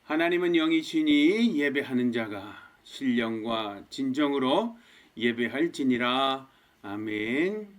하나님은 영이시니 예배하는 자가 신령과 진정으로 예배할지니라. 아멘.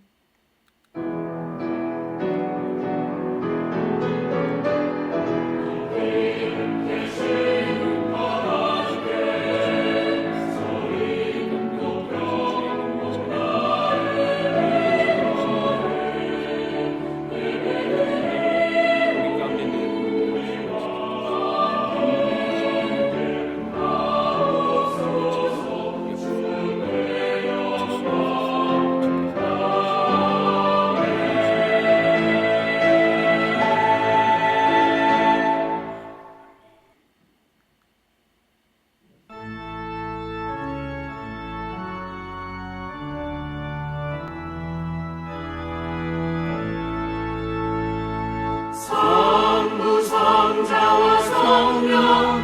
성부 성자와 성령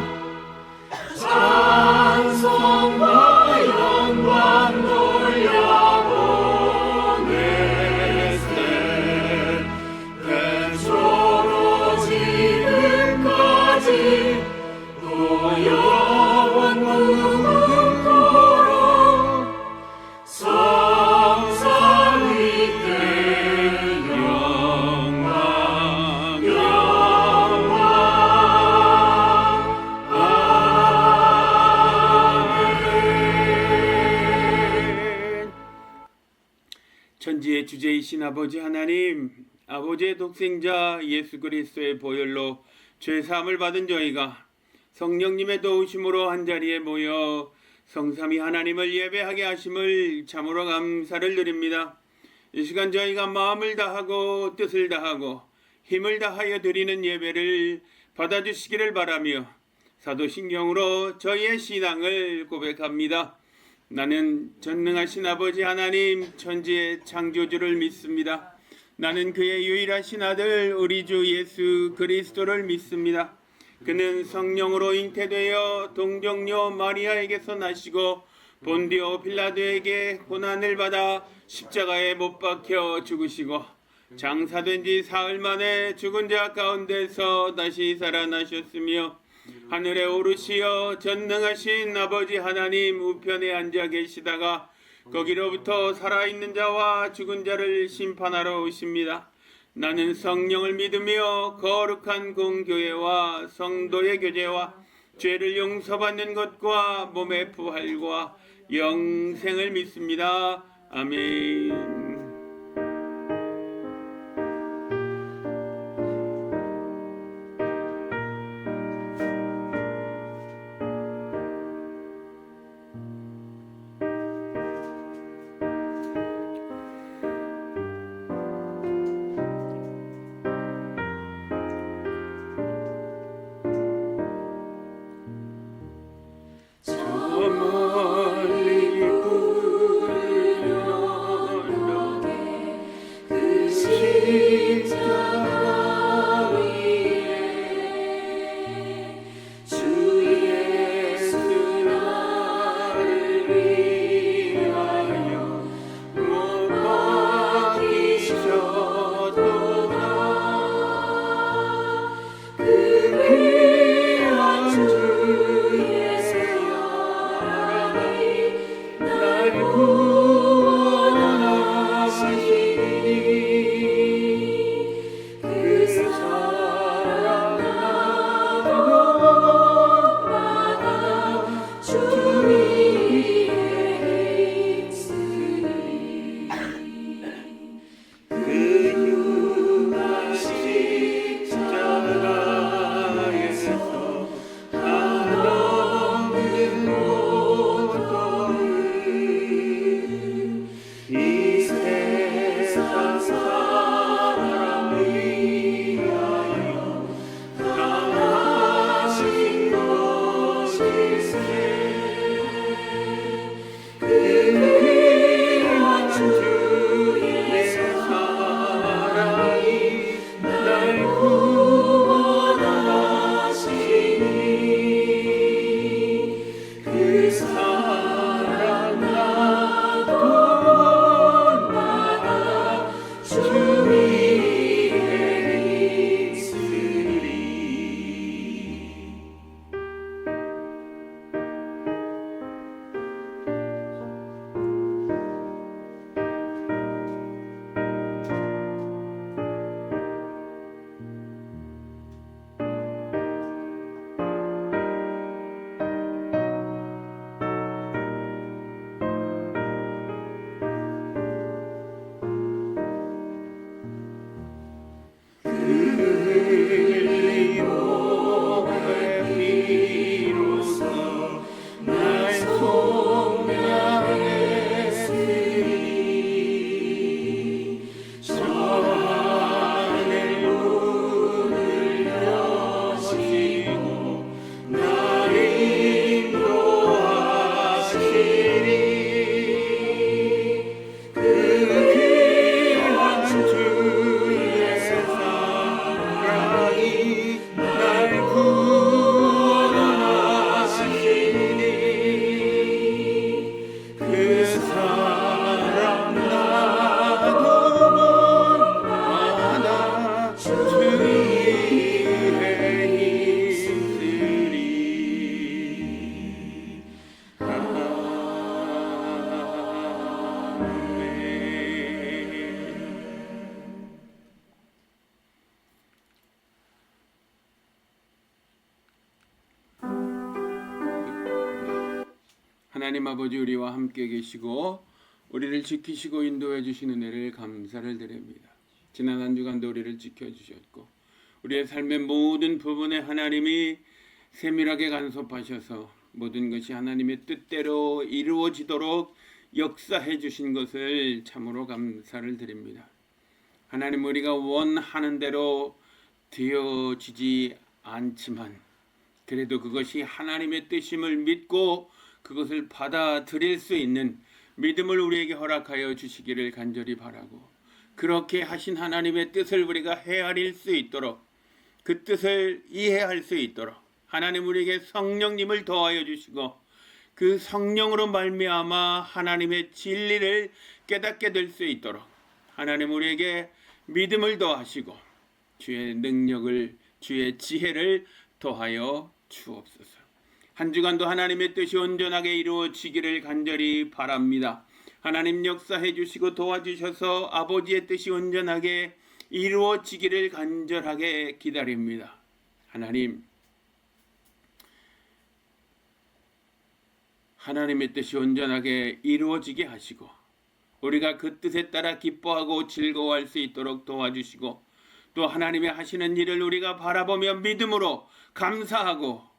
찬송과 영광 돌려보내세 태초로 지금까지 또 영원 무궁토록 성삼위 때 천지의 주제이신 아버지 하나님, 아버지의 독생자 예수 그리스도의 보혈로 죄사함을 받은 저희가 성령님의 도우심으로 한자리에 모여 성삼위 하나님을 예배하게 하심을 참으로 감사를 드립니다. 이 시간 저희가 마음을 다하고 뜻을 다하고 힘을 다하여 드리는 예배를 받아주시기를 바라며 사도신경으로 저희의 신앙을 고백합니다. 나는 전능하신 아버지 하나님 천지의 창조주를 믿습니다. 나는 그의 유일하신 아들 우리 주 예수 그리스도를 믿습니다. 그는 성령으로 잉태되어 동정녀 마리아에게서 나시고 본디오 빌라도에게 고난을 받아 십자가에 못 박혀 죽으시고 장사된 지 사흘 만에 죽은 자 가운데서 다시 살아나셨으며 하늘에 오르시어 전능하신 아버지 하나님 우편에 앉아 계시다가 거기로부터 살아있는 자와 죽은 자를 심판하러 오십니다. 나는 성령을 믿으며 거룩한 공교회와 성도의 교제와 죄를 용서받는 것과 몸의 부활과 영생을 믿습니다. 아멘. 멀리 불려라 하나님 아버지 우리와 함께 계시고 우리를 지키시고 인도해 주신 은혜를 감사를 드립니다. 지난 한 주간도 우리를 지켜주셨고 우리의 삶의 모든 부분에 하나님이 세밀하게 간섭하셔서 모든 것이 하나님의 뜻대로 이루어지도록 역사해 주신 것을 참으로 감사를 드립니다. 하나님 우리가 원하는 대로 되어지지 않지만 그래도 그것이 하나님의 뜻임을 믿고 그것을 받아들일 수 있는 믿음을 우리에게 허락하여 주시기를 간절히 바라고 그렇게 하신 하나님의 뜻을 우리가 헤아릴 수 있도록 그 뜻을 이해할 수 있도록 하나님 우리에게 성령님을 더하여 주시고 그 성령으로 말미암아 하나님의 진리를 깨닫게 될 수 있도록 하나님 우리에게 믿음을 더하시고 주의 능력을 주의 지혜를 더하여 주옵소서. 한 주간도 하나님의 뜻이 온전하게 이루어지기를 간절히 바랍니다. 하나님 역사해 주시고 도와주셔서 아버지의 뜻이 온전하게 이루어지기를 간절하게 기다립니다. 하나님의 뜻이 온전하게 이루어지게 하시고 우리가 그 뜻에 따라 기뻐하고 즐거워할 수 있도록 도와주시고 또 하나님의 하시는 일을 우리가 바라보며 믿음으로 감사하고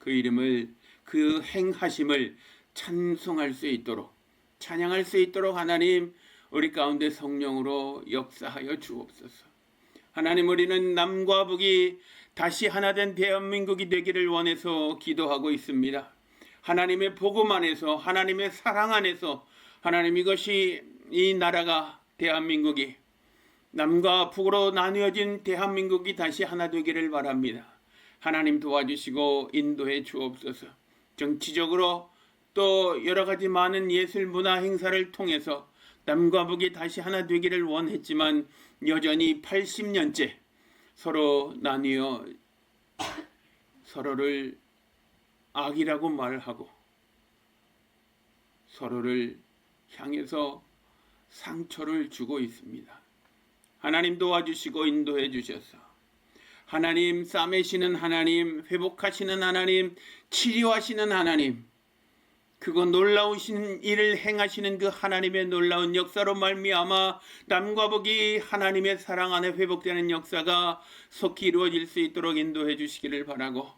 그 이름을 그 행하심을 찬송할 수 있도록 찬양할 수 있도록 하나님 우리 가운데 성령으로 역사하여 주옵소서. 하나님 우리는 남과 북이 다시 하나된 대한민국이 되기를 원해서 기도하고 있습니다. 하나님의 복음 안에서 하나님의 사랑 안에서 하나님 이것이 이 나라가 대한민국이 남과 북으로 나뉘어진 대한민국이 다시 하나 되기를 바랍니다. 하나님 도와주시고 인도해 주옵소서. 정치적으로 또 여러 가지 많은 예술 문화 행사를 통해서 남과 북이 다시 하나 되기를 원했지만 여전히 80년째 서로 나뉘어 서로를 악이라고 말하고 서로를 향해서 상처를 주고 있습니다. 하나님 도와주시고 인도해 주셔서 하나님 싸매시는 하나님 회복하시는 하나님 치료하시는 하나님 그거 놀라우신 일을 행하시는 그 하나님의 놀라운 역사로 말미암아 남과 북이 하나님의 사랑 안에 회복되는 역사가 속히 이루어질 수 있도록 인도해 주시기를 바라고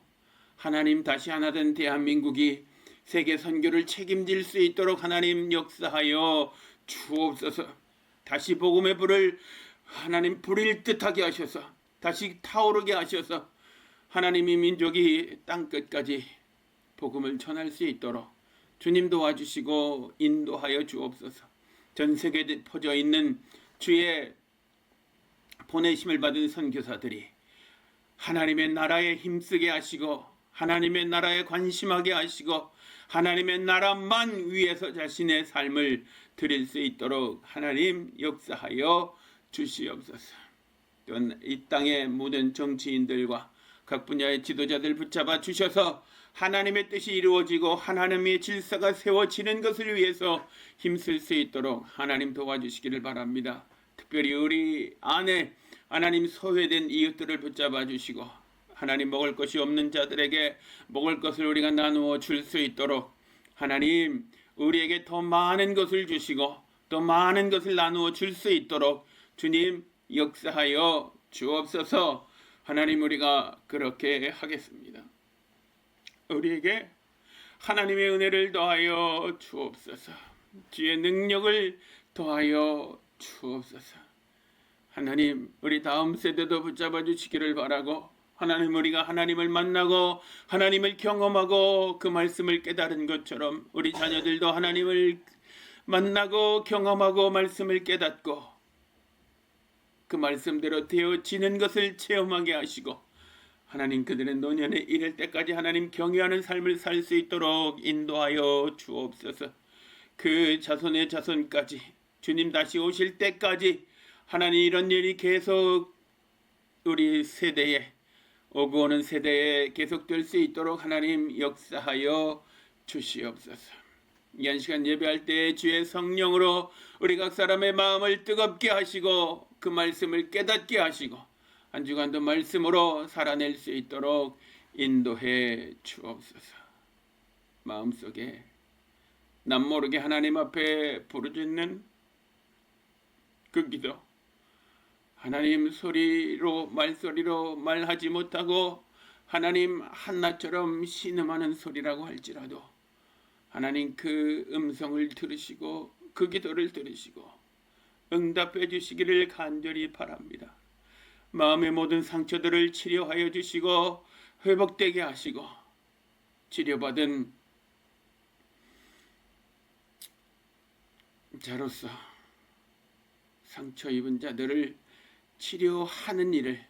하나님 다시 하나된 대한민국이 세계 선교를 책임질 수 있도록 하나님 역사하여 주옵소서. 다시 복음의 불을 하나님 불일 듯하게 하셔서 다시 타오르게 하셔서 하나님의 민족이 땅끝까지 복음을 전할 수 있도록 주님 도와주시고 인도하여 주옵소서. 전 세계에 퍼져 있는 주의 보내심을 받은 선교사들이 하나님의 나라에 힘쓰게 하시고 하나님의 나라에 관심하게 하시고 하나님의 나라만 위해서 자신의 삶을 드릴 수 있도록 하나님 역사하여 주시옵소서. 또한 이 땅의 모든 정치인들과 각 분야의 지도자들 붙잡아 주셔서 하나님의 뜻이 이루어지고 하나님의 질서가 세워지는 것을 위해서 힘쓸 수 있도록 하나님 도와주시기를 바랍니다. 특별히 우리 안에 하나님 소외된 이웃들을 붙잡아 주시고 하나님 먹을 것이 없는 자들에게 먹을 것을 우리가 나누어 줄 수 있도록 하나님 우리에게 더 많은 것을 주시고 더 많은 것을 나누어 줄 수 있도록 주님 역사하여 주옵소서. 하나님 우리가 그렇게 하겠습니다. 우리에게 하나님의 은혜를 더하여 주옵소서. 주의 능력을 더하여 주옵소서. 하나님 우리 다음 세대도 붙잡아 주시기를 바라고 하나님 우리가 하나님을 만나고 하나님을 경험하고 그 말씀을 깨달은 것처럼 우리 자녀들도 하나님을 만나고 경험하고 말씀을 깨닫고 그 말씀대로 되어지는 것을 체험하게 하시고 하나님 그들의 노년에 이를 때까지 하나님 경외하는 삶을 살 수 있도록 인도하여 주옵소서. 그 자손의 자손까지 주님 다시 오실 때까지 하나님 이런 일이 계속 우리 세대에 오고 오는 세대에 계속될 수 있도록 하나님 역사하여 주시옵소서. 이 한 시간 예배할 때 주의 성령으로 우리 각 사람의 마음을 뜨겁게 하시고 그 말씀을 깨닫게 하시고 한 주간도 말씀으로 살아낼 수 있도록 인도해 주옵소서. 마음속에 남모르게 하나님 앞에 부르짖는 그 기도, 하나님 소리로 말소리로 말하지 못하고 하나님 한나처럼 신음하는 소리라고 할지라도 하나님 그 음성을 들으시고 그 기도를 들으시고 응답해 주시기를 간절히 바랍니다. 마음의 모든 상처들을 치료하여 주시고 회복되게 하시고 치료받은 자로서 상처 입은 자들을 치료하는 일을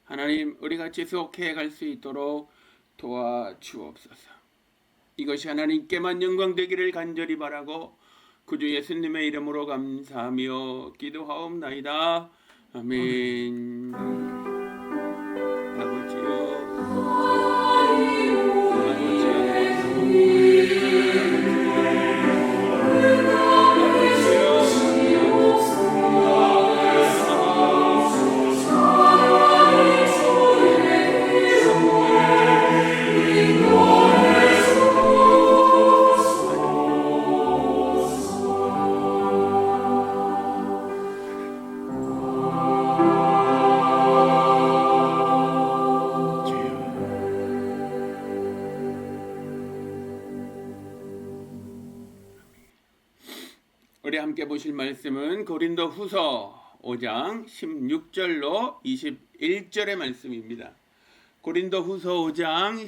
하나님 우리가 지속해 갈 수 있도록 도와주옵소서. 이것이 하나님께만 영광 되기를 간절히 바라고 구주 예수님의 이름으로 감사하며 기도하옵나이다. 아멘. 아버지여, 우리 함께 보실 말씀은 고린도 후서 5장 16절로 21절의 말씀입니다. 고린도 후서 5장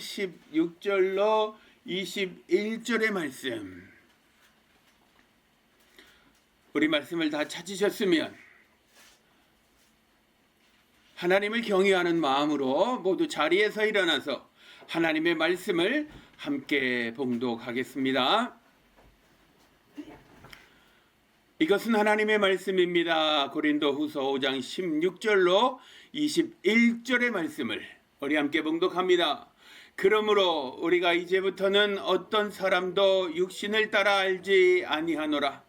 16절로 21절의 말씀. 우리 말씀을 다 찾으셨으면 하나님을 경외하는 마음으로 모두 자리에서 일어나서 하나님의 말씀을 함께 봉독하겠습니다. 이것은 하나님의 말씀입니다. 고린도 후서 5장 16절로 21절의 말씀을 우리 함께 봉독합니다. 그러므로 우리가 이제부터는 어떤 사람도 육신을 따라 알지 아니하노라.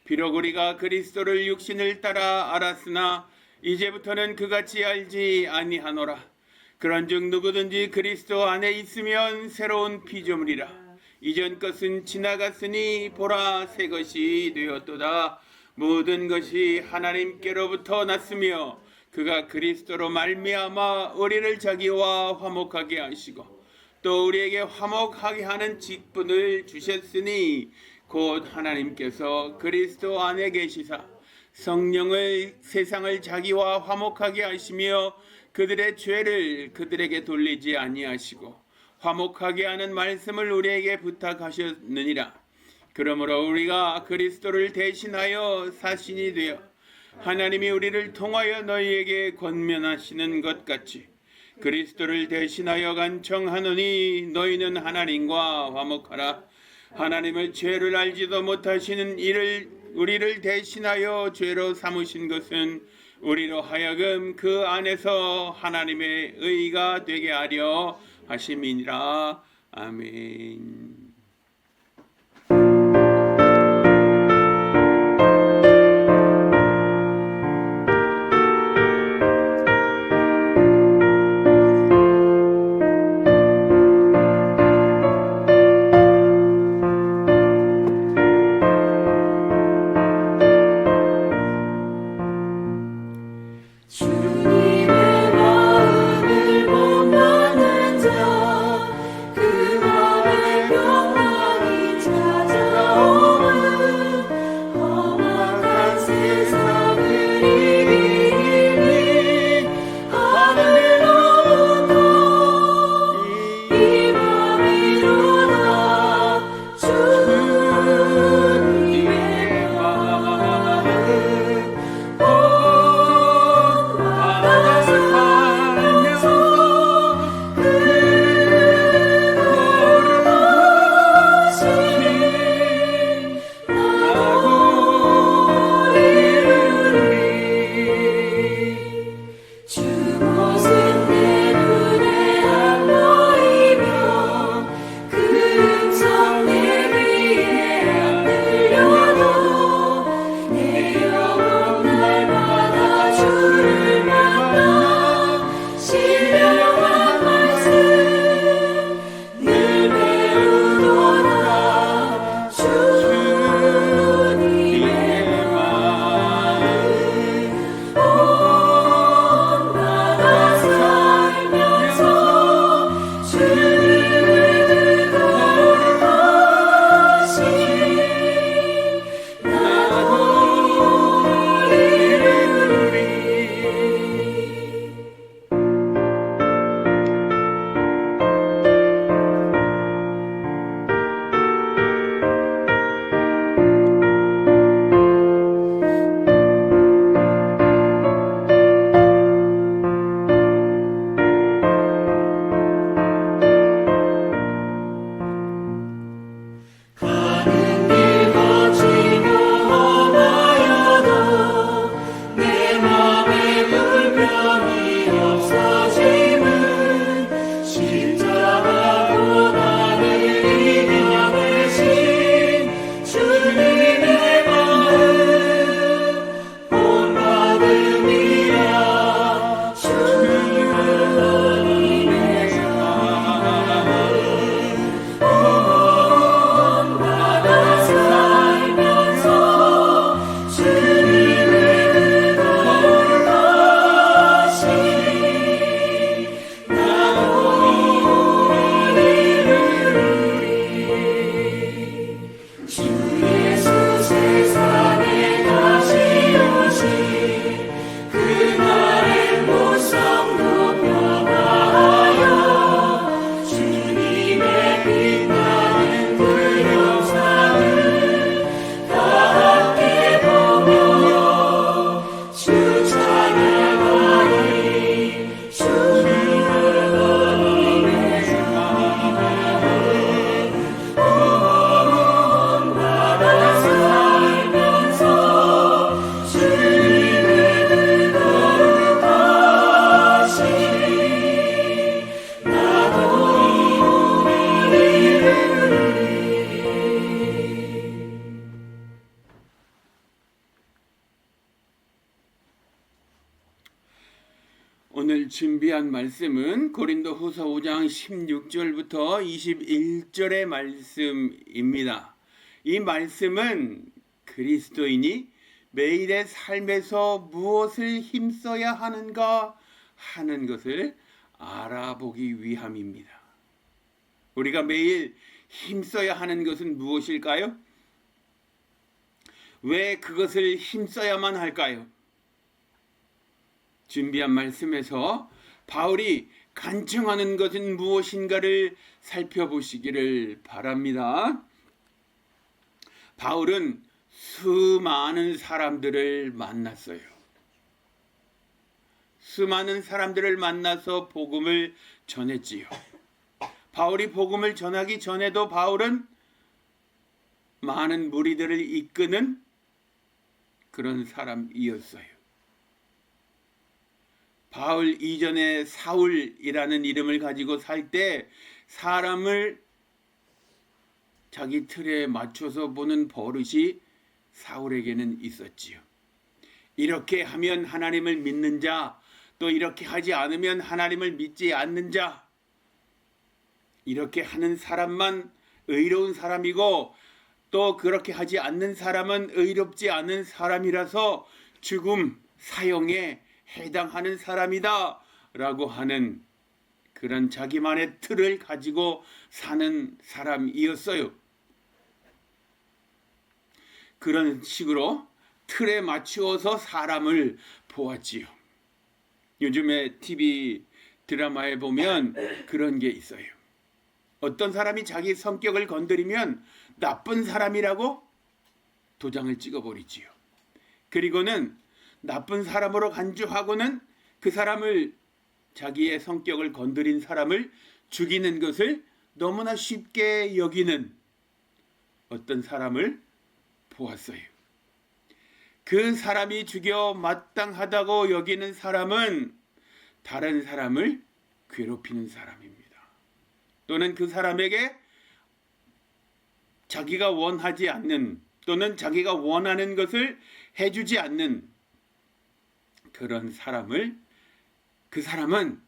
비록 우리가 그리스도를 육신을 따라 알았으나 이제부터는 그같이 알지 아니하노라. 그런즉 누구든지 그리스도 안에 있으면 새로운 피조물이라. 이전 것은 지나갔으니 보라 새 것이 되었도다. 모든 것이 하나님께로부터 났으며 그가 그리스도로 말미암아 우리를 자기와 화목하게 하시고 또 우리에게 화목하게 하는 직분을 주셨으니 곧 하나님께서 그리스도 안에 계시사 성령을 세상을 자기와 화목하게 하시며 그들의 죄를 그들에게 돌리지 아니하시고 화목하게 하는 말씀을 우리에게 부탁하셨느니라. 그러므로 우리가 그리스도를 대신하여 사신이 되어 하나님이 우리를 통하여 너희에게 권면하시는 것 같이 그리스도를 대신하여 간청하노니 너희는 하나님과 화목하라. 하나님을 죄를 알지도 못하시는 이를 우리를 대신하여 죄로 삼으신 것은 우리로 하여금 그 안에서 하나님의 의가 되게 하려 하심이니라. 아멘. 주님의 마음을 원하는 자 그 마음을 준비한 말씀은 고린도후서 5장 16절부터 21절의 말씀입니다. 이 말씀은 그리스도인이 매일의 삶에서 무엇을 힘써야 하는가 하는 것을 알아보기 위함입니다. 우리가 매일 힘써야 하는 것은 무엇일까요? 왜 그것을 힘써야만 할까요? 준비한 말씀에서 바울이 간청하는 것은 무엇인가를 살펴보시기를 바랍니다. 바울은 수많은 사람들을 만났어요. 수많은 사람들을 만나서 복음을 전했지요. 바울이 복음을 전하기 전에도 바울은 많은 무리들을 이끄는 그런 사람이었어요. 바울 이전에 사울이라는 이름을 가지고 살 때 사람을 자기 틀에 맞춰서 보는 버릇이 사울에게는 있었지요. 이렇게 하면 하나님을 믿는 자, 또 이렇게 하지 않으면 하나님을 믿지 않는 자, 이렇게 하는 사람만 의로운 사람이고 또 그렇게 하지 않는 사람은 의롭지 않은 사람이라서 죽음, 사형에 해당하는 사람이다 라고 하는 그런 자기만의 틀을 가지고 사는 사람이었어요. 그런 식으로 틀에 맞추어서 사람을 보았지요. 요즘에 TV 드라마에 보면 그런 게 있어요. 어떤 사람이 자기 성격을 건드리면 나쁜 사람이라고 도장을 찍어버리지요. 그리고는 나쁜 사람으로 간주하고는 그 사람을, 자기의 성격을 건드린 사람을 죽이는 것을 너무나 쉽게 여기는 어떤 사람을 보았어요. 그 사람이 죽여 마땅하다고 여기는 사람은 다른 사람을 괴롭히는 사람입니다. 또는 그 사람에게 자기가 원하지 않는, 또는 자기가 원하는 것을 해주지 않는 그런 사람을, 그 사람은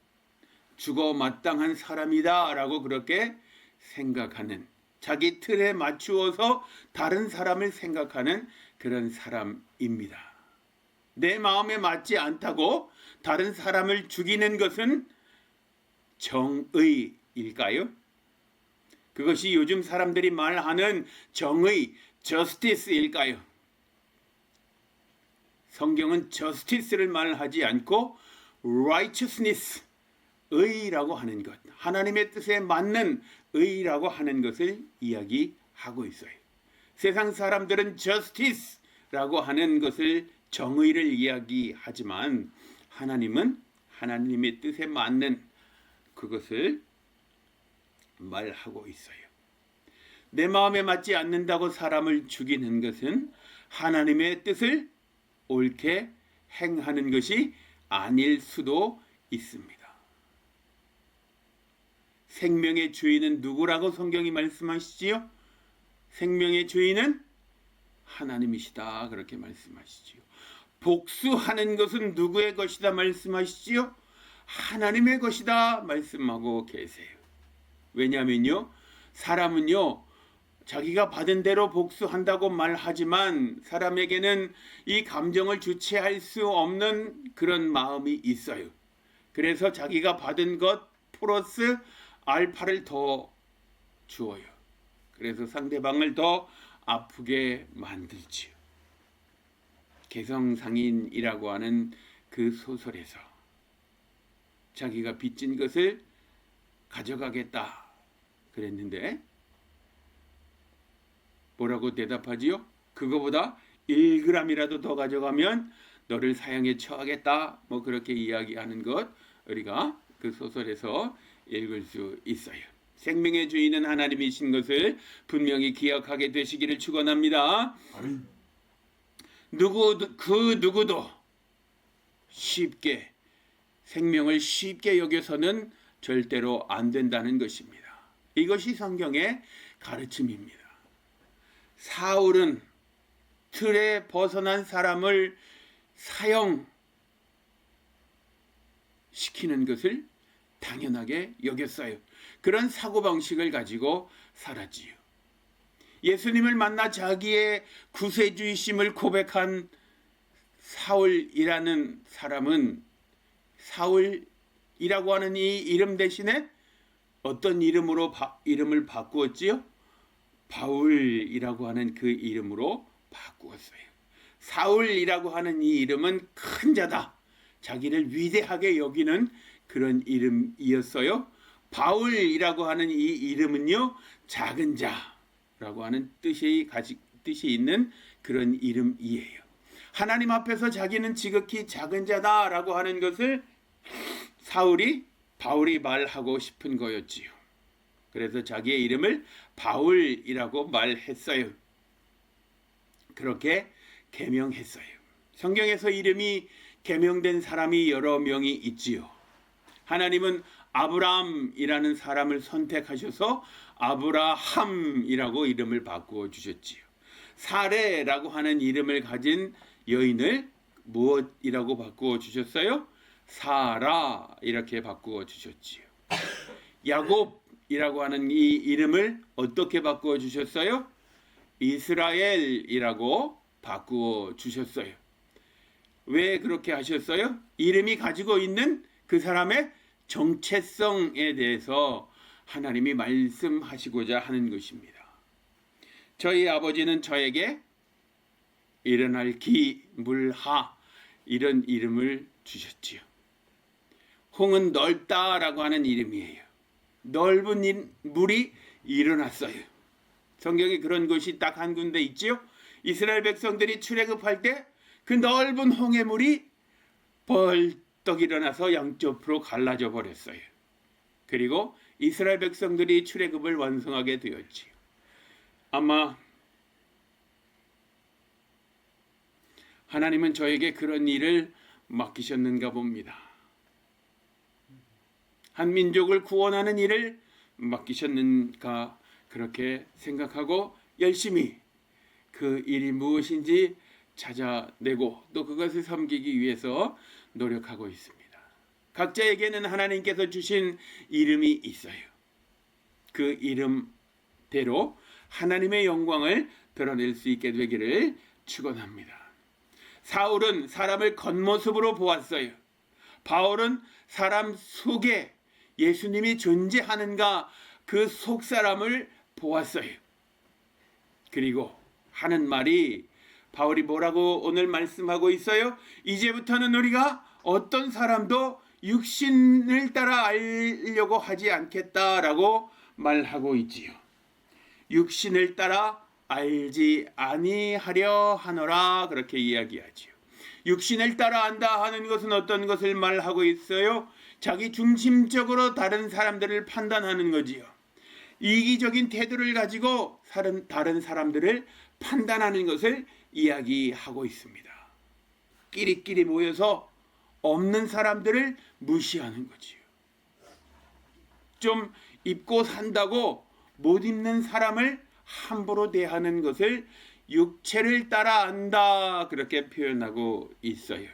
죽어 마땅한 사람이다 라고 그렇게 생각하는, 자기 틀에 맞추어서 다른 사람을 생각하는 그런 사람입니다. 내 마음에 맞지 않다고 다른 사람을 죽이는 것은 정의일까요? 그것이 요즘 사람들이 말하는 정의, justice일까요? 성경은 justice를 말하지 않고 righteousness, 의라고 하는 것, 하나님의 뜻에 맞는 의라고 하는 것을 이야기하고 있어요. 세상 사람들은 justice라고 하는 것을, 정의를 이야기하지만 하나님은 하나님의 뜻에 맞는 그것을 말하고 있어요. 내 마음에 맞지 않는다고 사람을 죽이는 것은 하나님의 뜻을 옳게 행하는 것이 아닐 수도 있습니다. 생명의 주인은 누구라고 성경이 말씀하시지요? 생명의 주인은 하나님이시다 그렇게 말씀하시지요. 복수하는 것은 누구의 것이다 말씀하시지요? 하나님의 것이다 말씀하고 계세요. 왜냐하면요, 사람은요 자기가 받은 대로 복수한다고 말하지만 사람에게는 이 감정을 주체할 수 없는 그런 마음이 있어요. 그래서 자기가 받은 것 플러스 알파를 더 주어요. 그래서 상대방을 더 아프게 만들지요. 개성상인이라고 하는 그 소설에서 자기가 빚진 것을 가져가겠다 그랬는데 뭐라고 대답하지요? 그거보다 1g이라도 더 가져가면 너를 사형에 처하겠다, 뭐 그렇게 이야기하는 것 우리가 그 소설에서 읽을 수 있어요. 생명의 주인은 하나님이신 것을 분명히 기억하게 되시기를 축원합니다. 그 누구도 쉽게, 생명을 쉽게 여겨서는 절대로 안 된다는 것입니다. 이것이 성경의 가르침입니다. 사울은 틀에 벗어난 사람을 시키는 것을 당연하게 여겼어요. 그런 사고방식을 가지고 살았지요. 예수님을 만나 자기의 구세주이심을 고백한 사울이라는 사람은 사울이라고 하는 이 이름 대신에 어떤 이름으로 이름을 바꾸었지요? 바울이라고 하는 그 이름으로 바꾸었어요. 사울이라고 하는 이 이름은 큰 자다, 자기를 위대하게 여기는 그런 이름이었어요. 바울이라고 하는 이 이름은요, 작은 자라고 하는 뜻이 있는 그런 이름이에요. 하나님 앞에서 자기는 지극히 작은 자다라고 하는 것을 바울이 말하고 싶은 거였지요. 그래서 자기의 이름을 바울이라고 말했어요. 그렇게 계명했어요. 성경에서 이름이 계명된 사람이 여러 명이 있지요. 하나님은 아브라함이라는 사람을 선택하셔서 아브라함이라고 이름을 바꾸어 주셨지요. 사레라고 하는 이름을 가진 여인을 무엇이라고 바꾸어 주셨어요? 사라 이렇게 바꾸어 주셨지요. 야곱이라고 하는 이 이름을 어떻게 바꾸어 주셨어요? 이스라엘이라고 바꾸어 주셨어요. 왜 그렇게 하셨어요? 이름이 가지고 있는 그 사람의 정체성에 대해서 하나님이 말씀하시고자 하는 것입니다. 저희 아버지는 저에게 일어날 기물하 이런 이름을 주셨지요. 홍은 넓다라고 하는 이름이에요. 넓은 물이 일어났어요. 성경에 그런 것이 딱 한 군데 있지요. 이스라엘 백성들이 출애굽할 때 그 넓은 홍해 물이 벌떡 일어나서 양쪽으로 갈라져 버렸어요. 그리고 이스라엘 백성들이 출애굽을 완성하게 되었지요. 아마 하나님은 저에게 그런 일을 맡기셨는가 봅니다. 한 민족을 구원하는 일을 맡기셨는가 그렇게 생각하고 열심히 그 일이 무엇인지 찾아내고 또 그것을 섬기기 위해서 노력하고 있습니다. 각자에게는 하나님께서 주신 이름이 있어요. 그 이름대로 하나님의 영광을 드러낼 수 있게 되기를 축원합니다. 사울은 사람을 겉모습으로 보았어요. 바울은 사람 속에 예수님이 존재하는가 그 속사람을 보았어요. 그리고 하는 말이 바울이 뭐라고 오늘 말씀하고 있어요? 이제부터는 우리가 어떤 사람도 육신을 따라 알려고 하지 않겠다라고 말하고 있지요. 육신을 따라 알지 아니하려 하노라 그렇게 이야기하지요. 육신을 따라 안다 하는 것은 어떤 것을 말하고 있어요? 자기 중심적으로 다른 사람들을 판단하는 거지요. 이기적인 태도를 가지고 다른 사람들을 판단하는 것을 이야기하고 있습니다. 끼리끼리 모여서 없는 사람들을 무시하는 거지요. 좀 입고 산다고 못 입는 사람을 함부로 대하는 것을 육체를 따라 안다 그렇게 표현하고 있어요.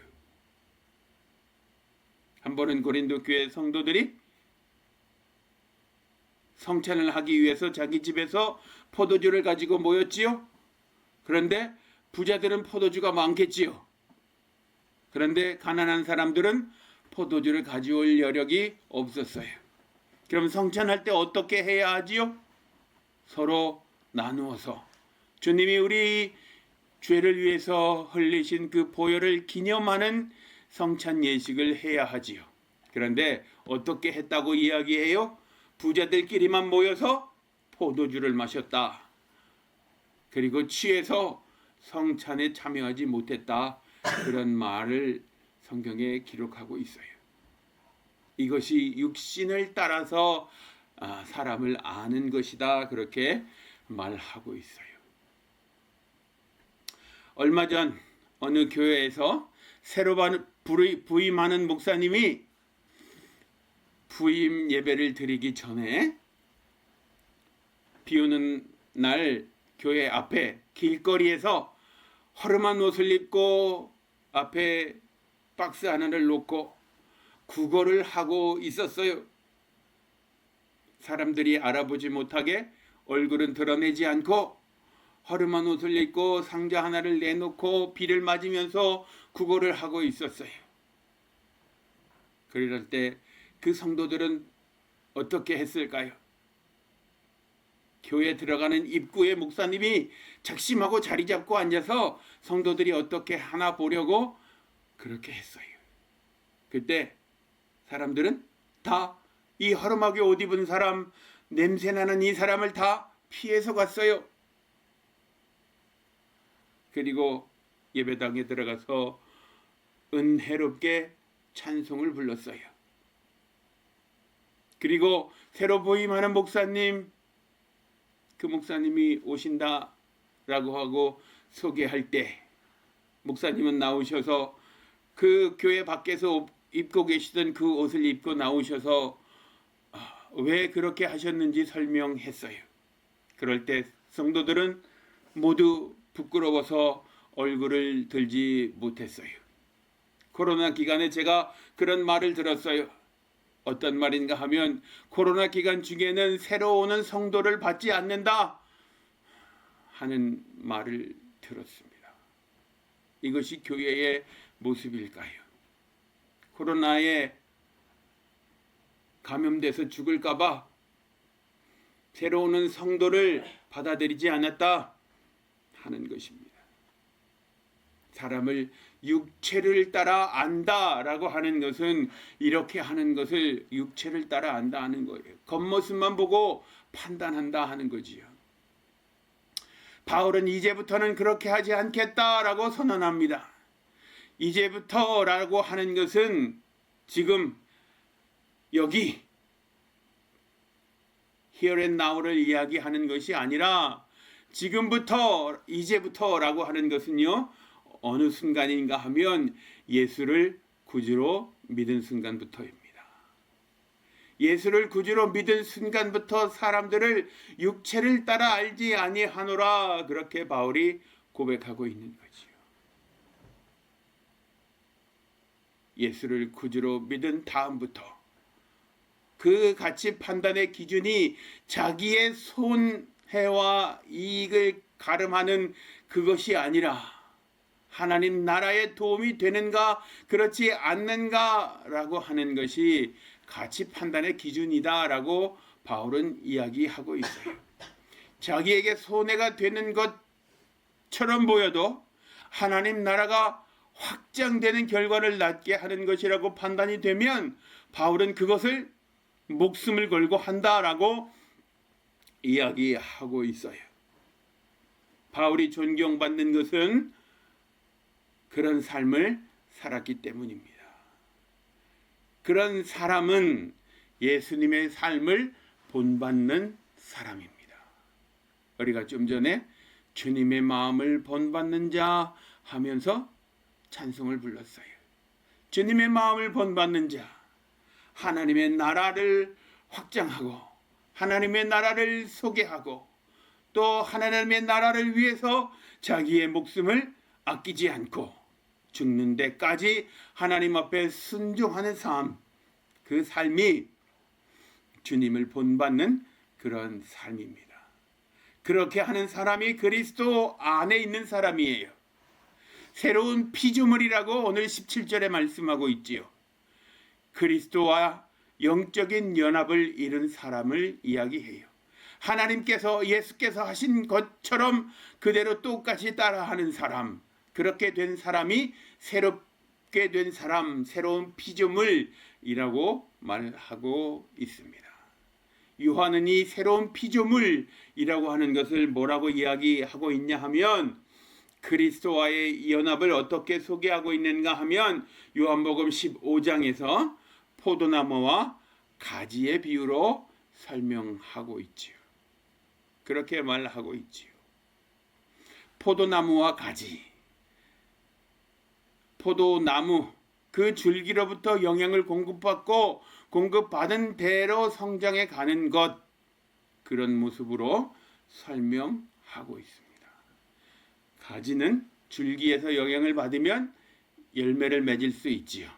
한 번은 고린도 교회 성도들이 성찬을 하기 위해서 자기 집에서 포도주를 가지고 모였지요. 그런데 부자들은 포도주가 많겠지요. 그런데 가난한 사람들은 포도주를 가져올 여력이 없었어요. 그럼 성찬할 때 어떻게 해야 하지요? 서로 나누어서 주님이 우리 죄를 위해서 흘리신 그 보혈을 기념하는 성찬 예식을 해야 하지요. 그런데 어떻게 했다고 이야기해요? 부자들끼리만 모여서 포도주를 마셨다. 그리고 취해서 성찬에 참여하지 못했다. 그런 말을 성경에 기록하고 있어요. 이것이 육신을 따라서 사람을 아는 것이다. 그렇게 말하고 있어요. 얼마 전 어느 교회에서 새로 부임하는 목사님이 부임 예배를 드리기 전에 비 오는 날 교회 앞에 길거리에서 허름한 옷을 입고 앞에 박스 하나를 놓고 구걸을 하고 있었어요. 사람들이 알아보지 못하게 얼굴은 드러내지 않고 허름한 옷을 입고 상자 하나를 내놓고 비를 맞으면서 구걸을 하고 있었어요. 그럴 때 그 성도들은 어떻게 했을까요? 교회 들어가는 입구에 목사님이 작심하고 자리 잡고 앉아서 성도들이 어떻게 하나 보려고 그렇게 했어요. 그때 사람들은 다 이 허름하게 옷 입은 사람, 냄새나는 이 사람을 다 피해서 갔어요. 그리고 예배당에 들어가서 은혜롭게 찬송을 불렀어요. 그리고 새로 부임하는 목사님, 그 목사님이 오신다라고 하고 소개할 때 목사님은 나오셔서 그 교회 밖에서 입고 계시던 그 옷을 입고 나오셔서 왜 그렇게 하셨는지 설명했어요. 그럴 때 성도들은 모두 부끄러워서 얼굴을 들지 못했어요. 코로나 기간에 제가 그런 말을 들었어요. 어떤 말인가 하면 코로나 기간 중에는 새로 오는 성도를 받지 않는다 하는 말을 들었습니다. 이것이 교회의 모습일까요? 코로나에 감염돼서 죽을까봐 새로 오는 성도를 받아들이지 않았다 하는 것입니다. 사람을 육체를 따라 안다라고 하는 것은 이렇게 하는 것을 육체를 따라 안다 하는 거예요. 겉모습만 보고 판단한다 하는 거지요. 바울은 이제부터는 그렇게 하지 않겠다라고 선언합니다. 이제부터라고 하는 것은 지금 여기 here and now를 이야기하는 것이 아니라 지금부터 이제부터라고 하는 것은요. 어느 순간인가 하면 예수를 구주로 믿은 순간부터입니다. 예수를 구주로 믿은 순간부터 사람들을 육체를 따라 알지 아니하노라 그렇게 바울이 고백하고 있는 거지요. 예수를 구주로 믿은 다음부터 그 가치 판단의 기준이 자기의 손해와 이익을 가름하는 그것이 아니라 하나님 나라에 도움이 되는가 그렇지 않는가라고 하는 것이 가치 판단의 기준이다라고 바울은 이야기하고 있어요. 자기에게 손해가 되는 것처럼 보여도 하나님 나라가 확장되는 결과를 낳게 하는 것이라고 판단이 되면 바울은 그것을 목숨을 걸고 한다라고 이야기하고 있어요. 바울이 존경받는 것은 그런 삶을 살았기 때문입니다. 그런 사람은 예수님의 삶을 본받는 사람입니다. 우리가 좀 전에 주님의 마음을 본받는 자 하면서 찬송을 불렀어요. 주님의 마음을 본받는 자, 하나님의 나라를 확장하고 하나님의 나라를 소개하고 또 하나님의 나라를 위해서 자기의 목숨을 아끼지 않고 죽는 데까지 하나님 앞에 순종하는 삶, 그 삶이 주님을 본받는 그런 삶입니다. 그렇게 하는 사람이 그리스도 안에 있는 사람이에요. 새로운 피조물이라고 오늘 17절에 말씀하고 있지요. 그리스도와 영적인 연합을 이룬 사람을 이야기해요. 하나님께서 예수께서 하신 것처럼 그대로 똑같이 따라하는 사람, 그렇게 된 사람이 새롭게 된 사람, 새로운 피조물이라고 말하고 있습니다. 요한은 이 새로운 피조물이라고 하는 것을 뭐라고 이야기하고 있냐 하면 그리스도와의 연합을 어떻게 소개하고 있는가 하면 요한복음 15장에서 포도나무와 가지의 비유로 설명하고 있지요. 그렇게 말하고 있지요. 포도나무와 가지, 포도나무 그 줄기로부터 영양을 공급받고 공급받은 대로 성장해 가는 것, 그런 모습으로 설명하고 있습니다. 가지는 줄기에서 영향을 받으면 열매를 맺을 수 있지요.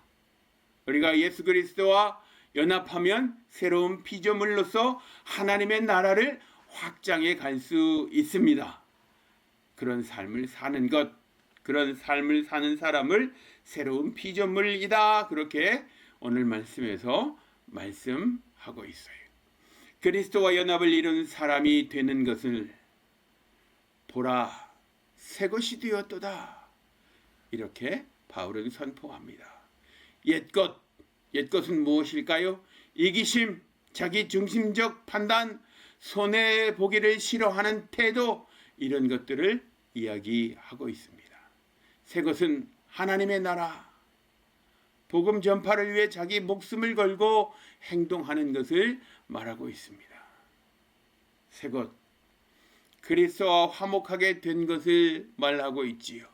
우리가 예수 그리스도와 연합하면 새로운 피조물로서 하나님의 나라를 확장해 갈 수 있습니다. 그런 삶을 사는 것, 그런 삶을 사는 사람을 새로운 피조물이다. 그렇게 오늘 말씀에서 말씀하고 있어요. 그리스도와 연합을 이룬 사람이 되는 것을 보라, 새 것이 되었도다. 이렇게 바울은 선포합니다. 옛것은 무엇일까요? 이기심, 자기 중심적 판단, 손해보기를 싫어하는 태도, 이런 것들을 이야기하고 있습니다. 새 것은 하나님의 나라, 복음 전파를 위해 자기 목숨을 걸고 행동하는 것을 말하고 있습니다. 새 것, 그리스도와 화목하게 된 것을 말하고 있지요.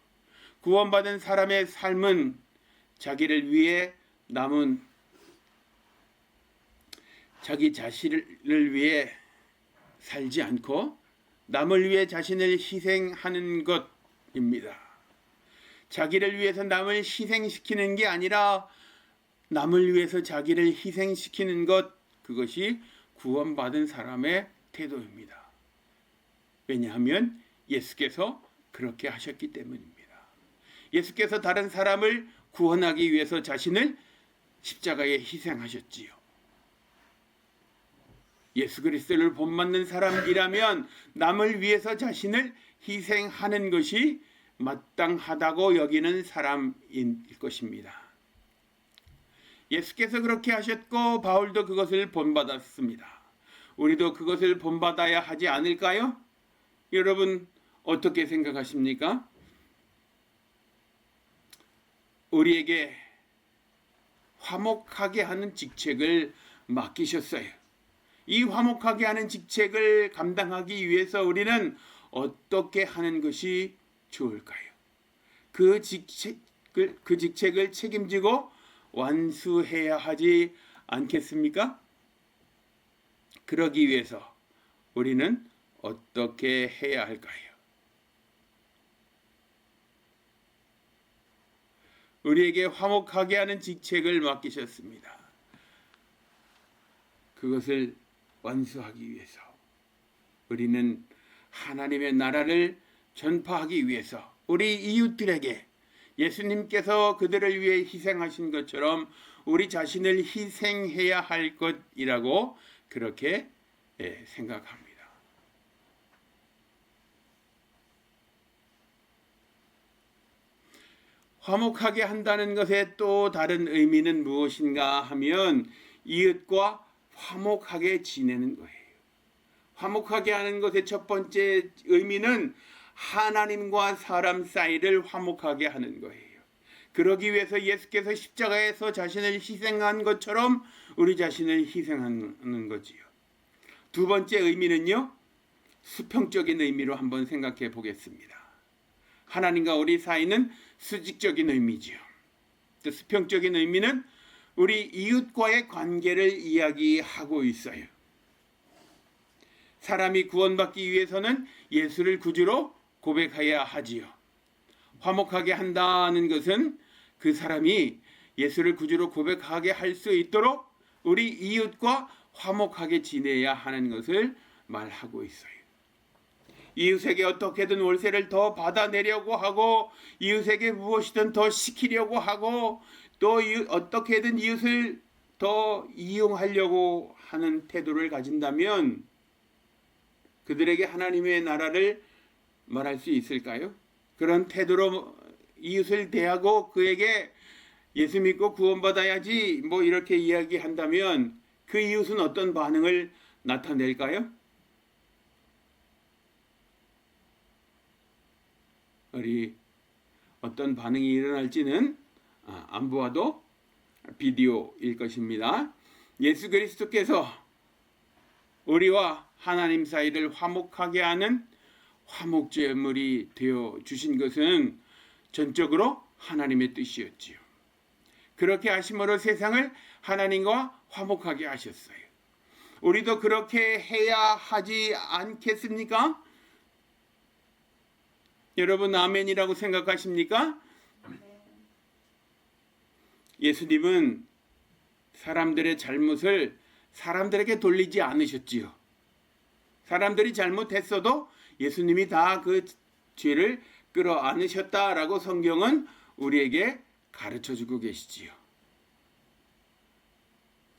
구원받은 사람의 삶은 자기를 위해 남은 자기 자신을 위해 살지 않고 남을 위해 자신을 희생하는 것입니다. 자기를 위해서 남을 희생시키는 게 아니라 남을 위해서 자기를 희생시키는 것, 그것이 구원받은 사람의 태도입니다. 왜냐하면 예수께서 그렇게 하셨기 때문입니다. 예수께서 다른 사람을 구원하기 위해서 자신을 십자가에 희생하셨지요. 예수 그리스도를 본받는 사람이라면 남을 위해서 자신을 희생하는 것이 마땅하다고 여기는 사람일 것입니다. 예수께서 그렇게 하셨고 바울도 그것을 본받았습니다. 우리도 그것을 본받아야 하지 않을까요? 여러분 어떻게 생각하십니까? 우리에게 화목하게 하는 직책을 맡기셨어요. 이 화목하게 하는 직책을 감당하기 위해서 우리는 어떻게 하는 것이 좋을까요? 그 직책을 책임지고 완수해야 하지 않겠습니까? 그러기 위해서 우리는 어떻게 해야 할까요? 우리에게 화목하게 하는 직책을 맡기셨습니다. 그것을 완수하기 위해서 우리는 하나님의 나라를 전파하기 위해서 우리 이웃들에게 예수님께서 그들을 위해 희생하신 것처럼 우리 자신을 희생해야 할 것이라고 그렇게 생각합니다. 화목하게 한다는 것의 또 다른 의미는 무엇인가 하면 이웃과 화목하게 지내는 거예요. 화목하게 하는 것의 첫 번째 의미는 하나님과 사람 사이를 화목하게 하는 거예요. 그러기 위해서 예수께서 십자가에서 자신을 희생한 것처럼 우리 자신을 희생하는 거지요. 두 번째 의미는요, 수평적인 의미로 한번 생각해 보겠습니다. 하나님과 우리 사이는 수직적인 의미지요. 또 수평적인 의미는 우리 이웃과의 관계를 이야기하고 있어요. 사람이 구원받기 위해서는 예수를 구주로 고백해야 하지요. 화목하게 한다는 것은 그 사람이 예수를 구주로 고백하게 할 수 있도록 우리 이웃과 화목하게 지내야 하는 것을 말하고 있어요. 이웃에게 어떻게든 월세를 더 받아내려고 하고 이웃에게 무엇이든 더 시키려고 하고 또 어떻게든 이웃을 더 이용하려고 하는 태도를 가진다면 그들에게 하나님의 나라를 말할 수 있을까요? 그런 태도로 이웃을 대하고 그에게 예수 믿고 구원받아야지 뭐 이렇게 이야기한다면 그 이웃은 어떤 반응을 나타낼까요? 우리 어떤 반응이 일어날지는 안 보아도 비디오일 것입니다. 예수 그리스도께서 우리와 하나님 사이를 화목하게 하는 화목제물이 되어 주신 것은 전적으로 하나님의 뜻이었지요. 그렇게 하심으로 세상을 하나님과 화목하게 하셨어요. 우리도 그렇게 해야 하지 않겠습니까? 여러분 아멘이라고 생각하십니까? 예수님은 사람들의 잘못을 사람들에게 돌리지 않으셨지요. 사람들이 잘못했어도 예수님이 다 그 죄를 끌어안으셨다라고 성경은 우리에게 가르쳐주고 계시지요.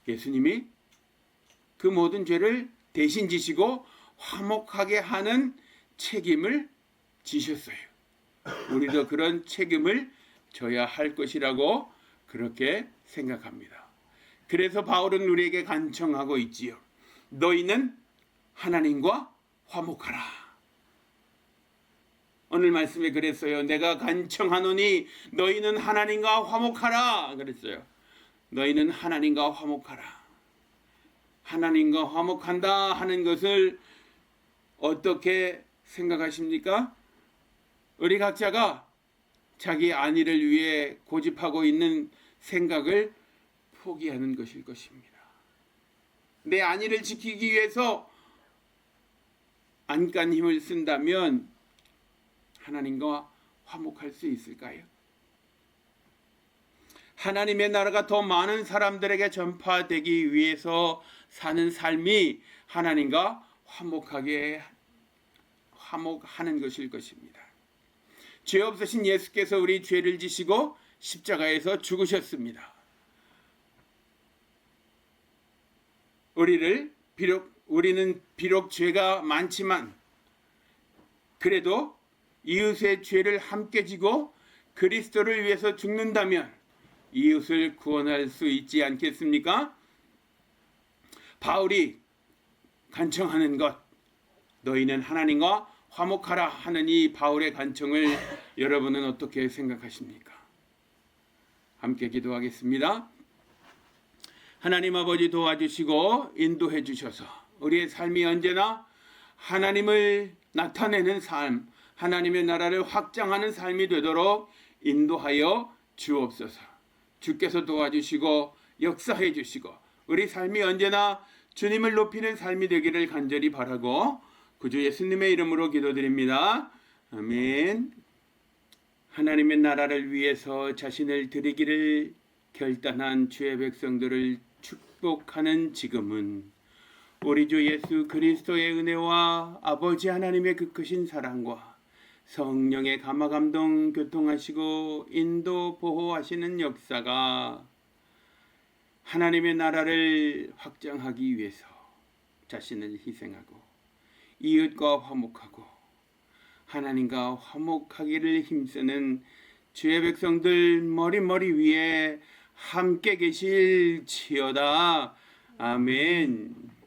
예수님이 그 모든 죄를 대신 지시고 화목하게 하는 책임을 지셨어요. 우리도 그런 책임을 져야 할 것이라고 그렇게 생각합니다. 그래서 바울은 우리에게 간청하고 있지요. 너희는 하나님과 화목하라. 오늘 말씀에 그랬어요. 내가 간청하노니 너희는 하나님과 화목하라 그랬어요. 너희는 하나님과 화목하라. 하나님과 화목한다 하는 것을 어떻게 생각하십니까? 우리 각자가 자기 안위를 위해 고집하고 있는 생각을 포기하는 것일 것입니다. 내 안위를 지키기 위해서 안간 힘을 쓴다면 하나님과 화목할 수 있을까요? 하나님의 나라가 더 많은 사람들에게 전파되기 위해서 사는 삶이 하나님과 화목하는 것일 것입니다. 죄 없으신 예수께서 우리 죄를 지시고 십자가에서 죽으셨습니다. 우리는 비록 죄가 많지만 그래도 이웃의 죄를 함께 지고 그리스도를 위해서 죽는다면 이웃을 구원할 수 있지 않겠습니까? 바울이 간청하는 것, 너희는 하나님과 화목하라 하는 이 바울의 간청을 여러분은 어떻게 생각하십니까? 함께 기도하겠습니다. 하나님 아버지 도와주시고 인도해 주셔서 우리의 삶이 언제나 하나님을 나타내는 삶, 하나님의 나라를 확장하는 삶이 되도록 인도하여 주옵소서. 주께서 도와주시고 역사해 주시고 우리 삶이 언제나 주님을 높이는 삶이 되기를 간절히 바라고 구주 예수님의 이름으로 기도드립니다. 아멘. 하나님의 나라를 위해서 자신을 드리기를 결단한 주의 백성들을 축복하는 지금은 우리 주 예수 그리스도의 은혜와 아버지 하나님의 그 크신 사랑과 성령의 감화감동 교통하시고 인도 보호하시는 역사가 하나님의 나라를 확장하기 위해서 자신을 희생하고 이웃과 화목하고 하나님과 화목하기를 힘쓰는 주의 백성들 머리 위에 함께 계실지어다. 아멘.